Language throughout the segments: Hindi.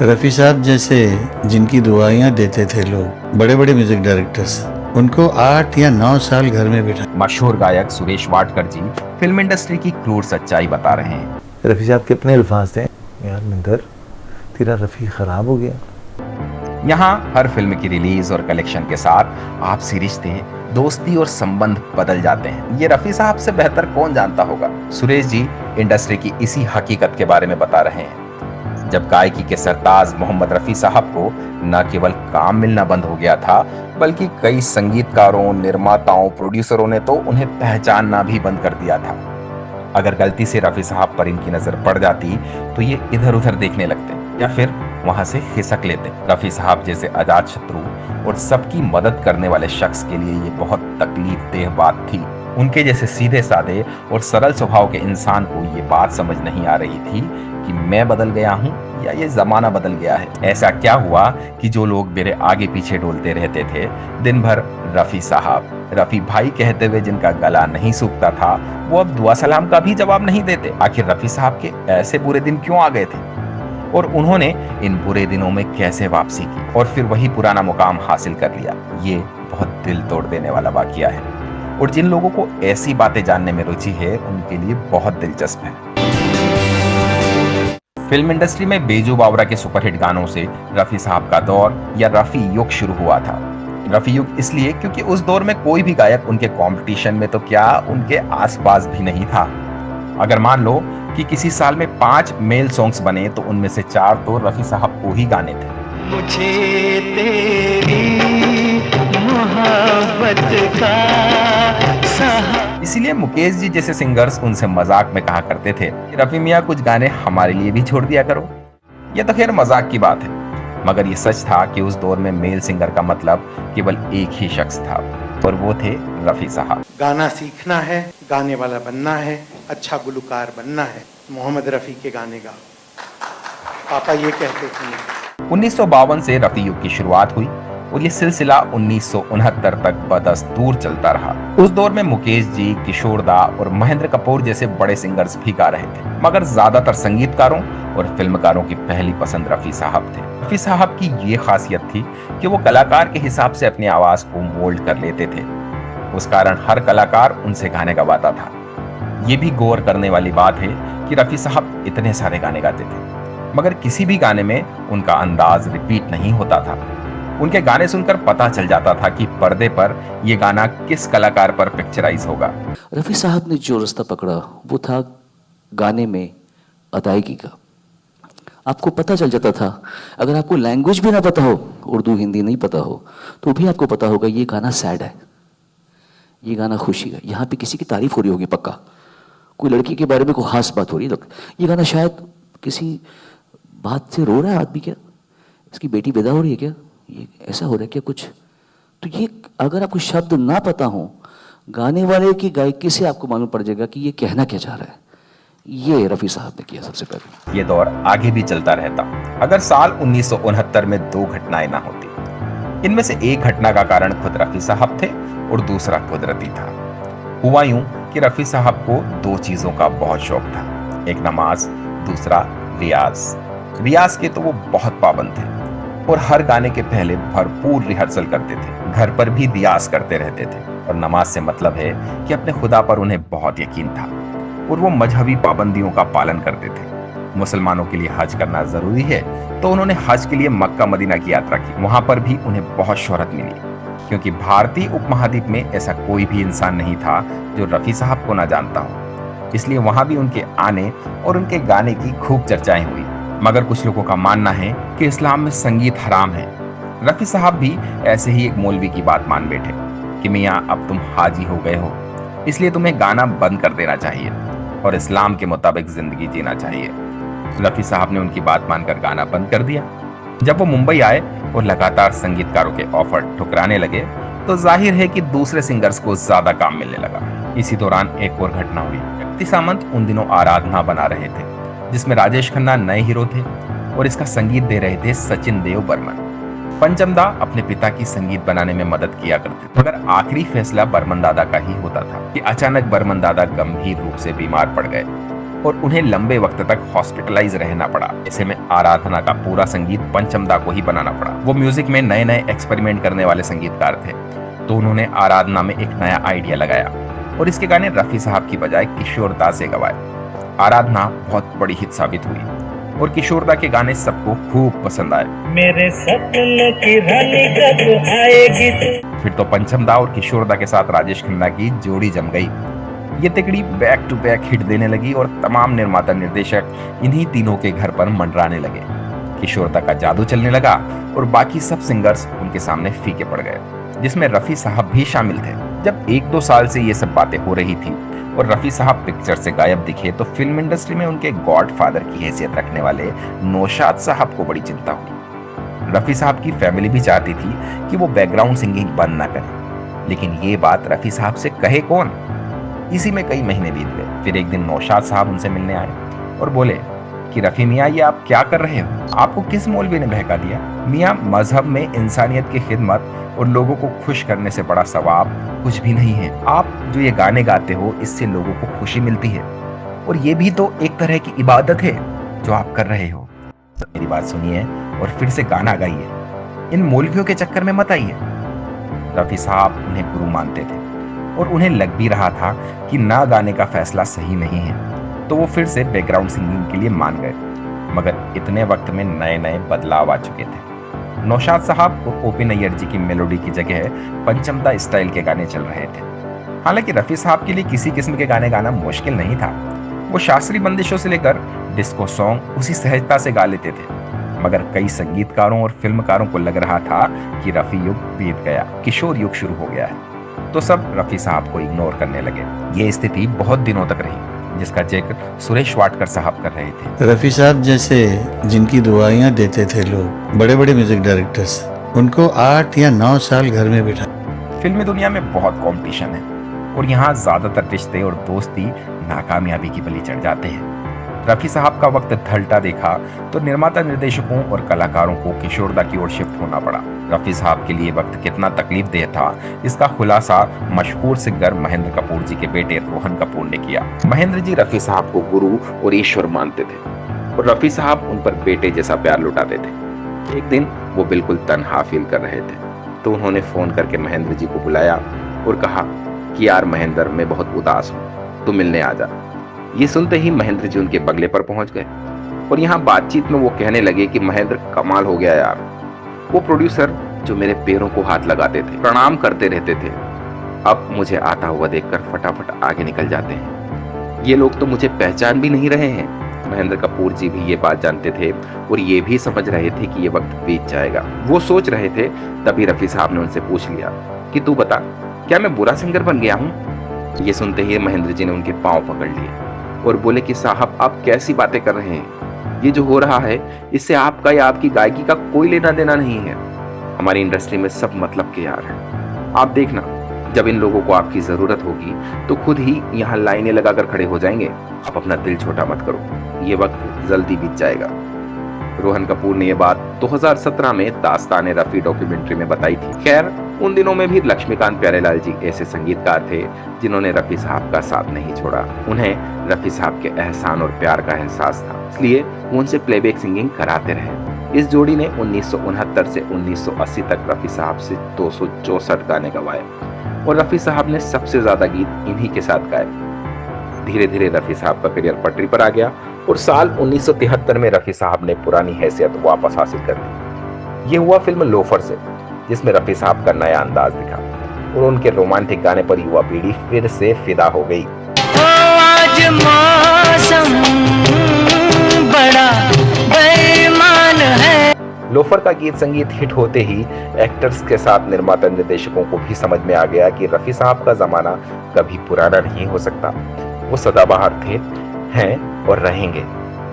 रफ़ी साहब जैसे जिनकी दुआएं देते थे लोग, बड़े बड़े म्यूजिक डायरेक्टर्स, उनको 8 या 9 साल घर में बिठा। मशहूर गायक सुरेश वाडकर जी फिल्म इंडस्ट्री की क्रूर सच्चाई बता रहे हैं। रफ़ी साहब के अपने अल्फाज थे, यार मिंदर तेरा रफ़ी ख़राब हो गया। यहाँ हर फिल्म की रिलीज और कलेक्शन के साथ आपसी रिश्ते, दोस्ती और संबंध बदल जाते हैं। ये रफ़ी साहब से बेहतर कौन जानता होगा। सुरेश जी इंडस्ट्री की इसी हकीकत के बारे में बता रहे हैं। जब गायकी के सरताज मोहम्मद रफ़ी साहब को न केवल काम मिलना बंद हो गया था, बल्कि कई संगीतकारों, निर्माताओं, प्रोड्यूसरों ने तो उन्हें पहचानना भी बंद कर दिया था। अगर गलती से रफ़ी साहब पर इनकी नजर पड़ जाती तो ये इधर उधर देखने लगते या फिर वहां से खिसक लेते। रफ़ी साहब जैसे अजात शत्रु और सबकी मदद करने वाले शख्स के लिए ये बहुत तकलीफ देह बात थी। उनके जैसे सीधे साधे और सरल स्वभाव के इंसान को ये बात समझ नहीं आ रही थी कि मैं बदल गया हूँ या ये जमाना बदल गया है। ऐसा क्या हुआ कि जो लोग मेरे आगे पीछे डोलते रहते थे दिन भर, रफ़ी साहब, रफ़ी भाई कहते हुए जिनका गला नहीं सूखता था, वो अब दुआ सलाम का भी जवाब नहीं देते। आखिर रफ़ी साहब के ऐसे बुरे दिन क्यों आ गए थे और उन्होंने इन बुरे दिनों में कैसे वापसी की और फिर वही पुराना मुकाम हासिल कर लिया। ये बहुत दिल तोड़ देने वाला वाकया है और जिन लोगों को ऐसी बातें जानने में रुचि है उनके लिए बहुत दिलचस्प है। फिल्म इंडस्ट्री में बेजू बावरा के सुपरहिट गानों से रफ़ी साहब का दौर या रफ़ी युग शुरू हुआ था। रफ़ी युग इसलिए क्योंकि उस दौर में कोई भी गायक उनके कंपटीशन में तो क्या उनके आसपास भी नहीं था। अगर मान लो कि किसी साल में 5 मेल सॉन्ग्स बने तो उनमें से 4 तो रफ़ी साहब को ही गाने थे। मुझे तेरी मोहब्बत का इसीलिए मुकेश जी जैसे सिंगर्स उनसे मजाक में कहा करते थे कि रफ़ी मियाँ कुछ गाने हमारे लिए भी छोड़ दिया करो। ये तो खैर मजाक की बात है, मगर ये सच था कि उस दौर में मेल सिंगर का मतलब केवल एक ही शख्स था और वो थे रफ़ी साहब। गाना सीखना है, गाने वाला बनना है, अच्छा गुलकार बनना है, मोहम्मद रफ़ी के गाने गा। पापा ये कहते थे। 1952 से रफ़ी युग की शुरुआत हुई और ये सिलसिला 1969 तक बदस्तूर चलता रहा। उस दौर में मुकेश जी, किशोर दा और महेंद्र कपूर जैसे बड़े सिंगर्स भी गा रहे थे, मगर ज्यादातर संगीतकारों और फिल्मकारों की पहली पसंद रफ़ी साहब थे। रफ़ी साहब की ये खासियत थी कि वो कलाकार के हिसाब से अपनी आवाज को मोल्ड कर लेते थे। उस कारण हर कलाकार उनसे गाने गवाता था। ये भी गौर करने वाली बात है कि रफ़ी साहब इतने सारे गाने गाते थे, मगर किसी भी गाने में उनका अंदाज रिपीट नहीं होता था। उनके गाने सुनकर पता चल जाता था कि पर्दे पर यह गाना किस कलाकार पर पिक्चराइज होगा। रफ़ी साहब ने जो रास्ता पकड़ा वो था गाने में अदायगी का। आपको पता चल जाता था, अगर आपको लैंग्वेज भी ना पता हो, उर्दू हिंदी नहीं पता हो, तो भी आपको पता होगा ये गाना सैड है, ये गाना खुशी है। यहाँ पे किसी की तारीफ हो रही होगी, पक्का कोई लड़की के बारे में कोई खास बात हो रही है, ये गाना शायद किसी बात से रो रहा है आदमी, क्या इसकी बेटी विदा हो रही है, क्या ये ऐसा हो रहा है क्या कुछ। तो ये अगर आपको शब्द ना पता हो, गाने वाले की गायकी से आपको मालूम पड़ जाएगा कि ये कहना क्या चाह रहा है। ये रफ़ी साहब ने किया सबसे पहले। ये दौर आगे भी चलता रहता अगर साल 1969 में 2 घटनाएं ना होती। इनमें से एक घटना का कारण खुद रफ़ी साहब थे और दूसरा कुदरती था। हुआ यूं कि रफ़ी साहब को 2 चीजों का बहुत शौक था, एक नमाज, दूसरा रियाज। रियाज के तो वो बहुत पाबंद थे और हर गाने के पहले भरपूर रिहर्सल करते थे, घर पर भी रियाज करते रहते थे। और नमाज से मतलब है कि अपने खुदा पर उन्हें बहुत यकीन था और वो मजहबी पाबंदियों का पालन करते थे। मुसलमानों के लिए हज करना जरूरी है तो उन्होंने हज के लिए मक्का मदीना की यात्रा की। वहां पर भी उन्हें बहुत शोहरत मिली, क्योंकि भारतीय उपमहाद्वीप में ऐसा कोई भी इंसान नहीं था जो रफ़ी साहब को ना जानता हो। इसलिए वहां भी उनके आने और उनके गाने की खूब चर्चाएं हुई। मगर कुछ लोगों का मानना है कि इस्लाम में संगीत हराम है। रफ़ी साहब भी ऐसे ही एक मौलवी की बात मान बैठे कि मियाँ अब तुम हाजी हो गए हो, इसलिए तुम्हें गाना बंद कर देना चाहिए और इस्लाम के मुताबिक जिंदगी जीना चाहिए। रफ़ी साहब ने उनकी बात मानकर गाना बंद कर दिया। जब वो मुंबई आए और लगातार संगीतकारों के ऑफर ठुकराने लगे तो जाहिर है कि दूसरे सिंगर्स को ज्यादा काम मिलने लगा। इसी दौरान एक और घटना हुई। शक्ति सामंत उन दिनों आराधना बना रहे थे, जिसमें राजेश खन्ना नए हीरो थे और इसका संगीत दे रहे थे सचिन देव बर्मन। पंचम दा अपने पिता की संगीत बनाने में मदद किया करते थे, मगर आखिरी फैसला बर्मन दादा का ही होता था कि अचानक बर्मन दादा गंभीर रूप से बीमार पड़ गए। और उन्हें लंबे वक्त तक हॉस्पिटलाइज रहना पड़ा। ऐसे में आराधना का पूरा संगीत पंचमदा को ही बनाना पड़ा। वो म्यूजिक में नए नए एक्सपेरिमेंट करने वाले संगीतकार थे, तो उन्होंने आराधना में एक नया आइडिया लगाया और इसके गाने रफी साहब की बजाय किशोर दा से गवाए। आराधना बहुत बड़ी हिट साबित हुई और किशोर दा के गाने सबको खूब पसंद आए। मेरे सपनों की रानी कब आएगी तू। फिर तो पंचम दा और किशोर दा के साथ राजेश खन्ना की जोड़ी जम गई। ये तिकड़ी बैक टू बैक हिट देने लगी और तमाम निर्माता निर्देशक इन्हीं तीनों के घर पर मंडराने लगे। किशोर दा का जादू चलने लगा और बाकी सब सिंगर्स उनके सामने फीके पड़ गए, जिसमें रफी साहब भी शामिल थे। जब 1-2 साल से ये सब बातें हो रही थी और रफी साहब पिक्चर से गायब दिखे, तो फिल्म इंडस्ट्री में उनके गॉडफादर की हैसियत रखने वाले नौशाद साहब को बड़ी चिंता हुई। रफी साहब की फैमिली भी चाहती थी कि वो बैकग्राउंड सिंगिंग बंद ना करें, लेकिन ये बात रफी साहब से कहे कौन। इसी में कई महीने बीत गए। फिर एक दिन नौशाद साहब उनसे मिलने आए और बोले कि रफी मियाँ, ये आप क्या कर रहे हो? आपको किस मौलवी ने बहका दिया? मियाँ, मजहब में इंसानियत की खिदमत और लोगों को खुश करने से बड़ा सवाब कुछ भी नहीं है। आप जो ये गाने गाते हो, इससे लोगों को खुशी मिलती है और ये भी तो एक तरह की इबादत है जो आप कर रहे हो। तो मेरी बात सुनिए और फिर से गाना गाइए, इन मौलवियों के चक्कर में मत आइए। रफी साहब उन्हें गुरु मानते थे और उन्हें लग भी रहा था कि ना गाने का फैसला सही नहीं है, तो वो फिर से बैकग्राउंड सिंगिंग के लिए मान गए। मगर इतने वक्त में नए नए बदलाव आ चुके थे। नौशाद साहब और ओपी नैयर जी की मेलोडी की जगह पंचमदा स्टाइल के गाने चल रहे थे। हालांकि रफी साहब के लिए किसी किस्म के गाने गाना मुश्किल नहीं था। वो शास्त्रीय बंदिशों से लेकर डिस्को सॉन्ग उसी सहजता से गा लेते थे। मगर कई संगीतकारों और फिल्मकारों को लग रहा था कि रफी युग बीत गया, किशोर युग शुरू हो गया है, तो सब रफी साहब को इग्नोर करने लगे। ये स्थिति बहुत दिनों तक रही, जिसका जिक्र सुरेश वाडकर साहब कर रहे थे। रफ़ी साहब जैसे जिनकी दुआएं देते थे लोग, बड़े बड़े म्यूजिक डायरेक्टर्स, उनको 8 या 9 साल घर में बिठा। फिल्मी दुनिया में बहुत कंपटीशन है और यहाँ ज्यादातर रिश्ते और दोस्ती नाकामयाबी की बलि चढ़ जाते हैं। रफी साहब का वक्त ढलता देखा तो निर्माता निर्देशकों और कलाकारों को किशोर दा की ओर शिफ्ट होना पड़ा। रफी साहब के लिए वक्त कितना तकलीफदेह था, इसका खुलासा मशहूर सिंगर महेंद्र कपूर जी के बेटे रोहन कपूर ने किया। महेंद्र जी रफी साहब को गुरु और ईश्वर मानते थे और रफी साहब उन पर बेटे जैसा प्यार लुटाते थे। एक दिन वो बिल्कुल तन्हा फील कर रहे थे, तो उन्होंने फोन करके महेंद्र जी को बुलाया और कहा कि यार महेंद्र, मैं बहुत उदास हूँ, तू मिलने आ जा। ये सुनते ही महेंद्र जी उनके बंगले पर पहुंच गए और यहाँ बातचीत में वो कहने लगे कि महेंद्र, कमाल हो गया यार, वो प्रोड्यूसर जो मेरे पैरों को हाथ लगाते थे, प्रणाम करते रहते थे, अब मुझे आता हुआ देखकर फटाफट आगे निकल जाते हैं। ये लोग तो मुझे पहचान भी नहीं रहे हैं। महेंद्र कपूर जी भी ये बात जानते थे और ये भी समझ रहे थे कि ये वक्त बीत जाएगा। वो सोच रहे थे, तभी रफी साहब ने उनसे पूछ लिया कि तू बता, क्या मैं बुरा सिंगर बन गया हूँ? ये सुनते ही महेंद्र जी ने उनके पांव पकड़ लिए और बोले कि साहब, आप कैसी बातें कर रहे हैं? ये जो हो रहा है, इससे आपका या आपकी गायकी का कोई लेना देना नहीं है। हमारी इंडस्ट्री में सब मतलब के यार हैं। आप देखना, जब इन लोगों को आपकी जरूरत होगी तो खुद ही यहाँ लाइनें लगाकर खड़े हो जाएंगे। आप अपना दिल छोटा मत करो, ये वक्त जल्दी बीत जाएगा। रोहन कपूर ने यह बात 2017 में दास्ताने रफी डॉक्यूमेंट्री में बताई थी। खैर, उन दिनों में भी लक्ष्मीकांत प्यारेलाल जी ऐसे संगीतकार थे जिन्होंने रफी साहब का साथ नहीं छोड़ा। उन्हें रफी साहब के एहसान और प्यार का एहसास था, इसलिए वो उनसे प्लेबैक सिंगिंग कराते रहे। इस जोड़ी ने 1969 से 1980 तक रफी साहब से 264 गाने गवाए और रफी साहब ने सबसे ज्यादा गीत इन्हीं के साथ गाए। धीरे धीरे रफी साहब का करियर पटरी पर आ गया और साल 1973 में रफी साहब ने पुरानी हैसियत वापस हासिल कर ली। ये हुआ फिल्म लोफर से, जिसमें रफी साहब का नया अंदाज दिखा और उनके रोमांटिक गाने पर युवा पीढ़ी फिर से फिदा हो गई। आज मौसम बड़ा बेईमान है। लोफर का गीत संगीत हिट होते ही एक्टर्स के साथ निर्माता निर्देशकों को भी समझ में आ गया कि रफी साहब का जमाना कभी पुराना नहीं हो सकता। वो सदाबहार थे, हैं और रहेंगे।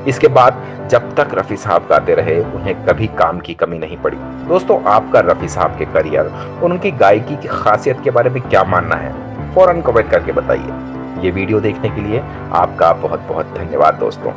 इसके बाद जब तक रफी साहब गाते रहे, उन्हें कभी काम की कमी नहीं पड़ी। दोस्तों, आपका रफी साहब के करियर और उनकी गायकी की खासियत के बारे में क्या मानना है? फौरन कमेंट करके बताइए। ये वीडियो देखने के लिए आपका बहुत बहुत धन्यवाद दोस्तों।